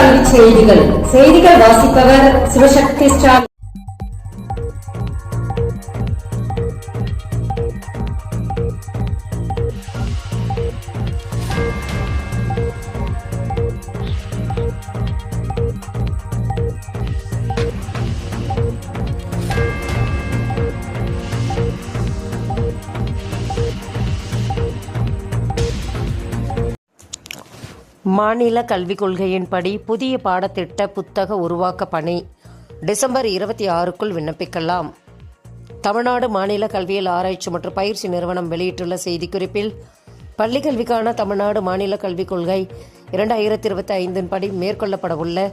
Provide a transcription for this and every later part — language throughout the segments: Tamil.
தலைப்புச் செய்திகள். செய்திகள் வாசிப்பவர் சிவசக்தி ஸ்டாலின். மாநில கல்விக் கொள்கையின்படி புதிய பாடத்திட்ட புத்தக உருவாக்க பணி டிசம்பர் 26க்குள் விண்ணப்பிக்கலாம். தமிழ்நாடு மாநில கல்வியியல் ஆராய்ச்சி மற்றும் பயிற்சி நிறுவனம் வெளியிட்டுள்ள செய்திக்குறிப்பில், பள்ளிக் கல்விக்கான தமிழ்நாடு மாநில கல்விக் கொள்கை 2025 படி மேற்கொள்ளப்படவுள்ள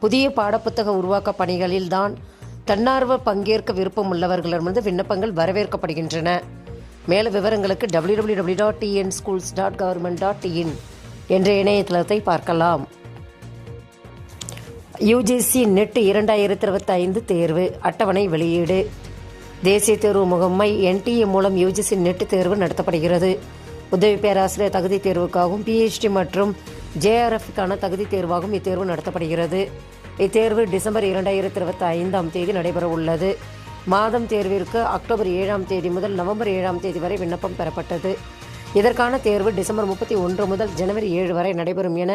புதிய பாடப்புத்தக உருவாக்க பணிகளில் தான் தன்னார்வ பங்கேற்க விருப்பம் உள்ளவர்களிடமிருந்து விண்ணப்பங்கள் வரவேற்கப்படுகின்றன. மேலும் விவரங்களுக்கு www.tnschools.government.in என்ற இணையதளத்தை பார்க்கலாம். யுஜிசி நெட் 2025 தேர்வு அட்டவணை வெளியீடு. தேசிய தேர்வு முகமை NTA மூலம் யுஜிசி நெட் தேர்வு நடத்தப்படுகிறது. உதவி பேராசிரியர் தகுதி தேர்வுக்காகவும் PhD மற்றும் JRFக்கான தகுதி தேர்வாகவும் இத்தேர்வு நடத்தப்படுகிறது. இத்தேர்வு டிசம்பர் 2025 தேதி நடைபெற உள்ளது. மாதம் தேர்விற்கு அக்டோபர் 7 தேதி முதல் நவம்பர் 7 தேதி வரை விண்ணப்பம் பெறப்பட்டது. இதற்கான தேர்வு டிசம்பர் 31 முதல் ஜனவரி 7 வரை நடைபெறும் என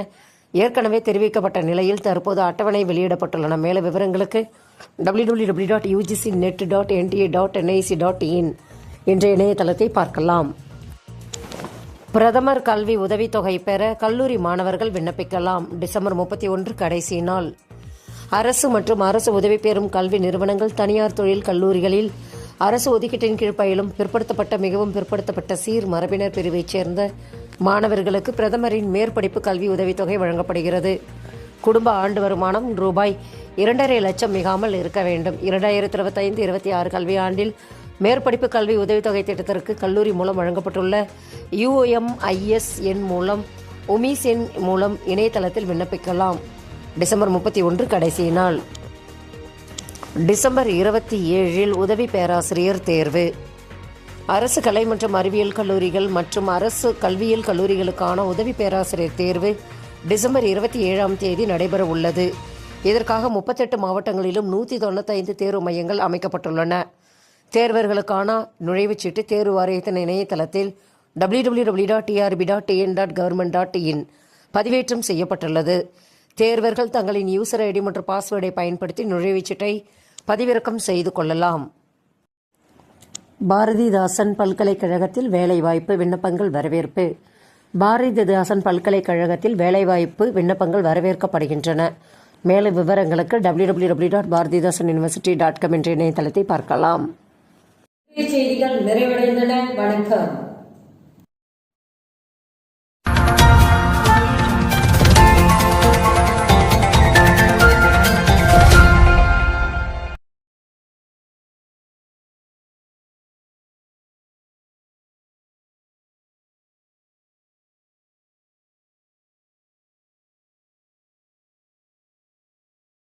ஏற்கனவே தெரிவிக்கப்பட்ட நிலையில் தற்போது அட்டவணை வெளியிடப்பட்டுள்ளன. மேலும் விவரங்களுக்கு www.ugcnet.nta.nic.in என்ற இணையதளத்தை பார்க்கலாம். பிரதமர் கல்வி உதவித்தொகை பெற கல்லூரி மாணவர்கள் விண்ணப்பிக்கலாம். டிசம்பர் 31 கடைசி நாள். அரசு மற்றும் அரசு உதவி பெறும் கல்வி நிறுவனங்கள், தனியார் தொழில் கல்லூரிகளில் அரசு ஒதுக்கீட்டின் கீழ் பயிலும் பிற்படுத்தப்பட்ட, மிகவும் பிற்படுத்தப்பட்ட சீர் மரபினர் பிரிவைச் சேர்ந்த மாணவர்களுக்கு பிரதமரின் மேற்படிப்பு கல்வி உதவித்தொகை வழங்கப்படுகிறது. குடும்ப ஆண்டு வருமானம் ரூபாய் 2.5 லட்சம் மிகாமல் இருக்க வேண்டும். 2025-26 கல்வியாண்டில் மேற்படிப்பு கல்வி உதவித்தொகை திட்டத்திற்கு கல்லூரி மூலம் வழங்கப்பட்டுள்ள UMIS எண் மூலம், உமீஸ் எண் மூலம் இணையதளத்தில் விண்ணப்பிக்கலாம். டிசம்பர் 31 கடைசி நாள். டிசம்பர் 27 உதவி பேராசிரியர் தேர்வு. அரசு கலை மற்றும் அறிவியல் கல்லூரிகள் மற்றும் அரசு கல்வியியல் கல்லூரிகளுக்கான உதவி பேராசிரியர் தேர்வு டிசம்பர் 27 தேதி நடைபெற உள்ளது. இதற்காக 38 மாவட்டங்களிலும் 195 தேர்வு மையங்கள் அமைக்கப்பட்டுள்ளன. தேர்வர்களுக்கான நுழைவுச்சீட்டு தேர்வு வாரியத்தின் இணையதளத்தில் www.trb.tn.government.in பதிவேற்றம் செய்யப்பட்டுள்ளது. தேர்வர்கள் தங்களின் யூசர் ஐடி மற்றும் பாஸ்வேர்டை பயன்படுத்தி நுழைவுச்சீட்டை பதிவிறக்கம் செய்து கொள்ளலாம். பாரதிதாசன் பல்கலைக்கழகத்தில் வேலைவாய்ப்பு விண்ணப்பங்கள் வரவேற்பு. பாரதிதாசன் பல்கலைக்கழகத்தில் வேலைவாய்ப்பு விண்ணப்பங்கள் வரவேற்கப்படுகின்றன. மேலும் விவரங்களுக்கு www.bharathidasanuniversity.com என்ற இணையதளத்தை பார்க்கலாம். செய்திகள் நிறைவடைந்தன. வணக்கம்.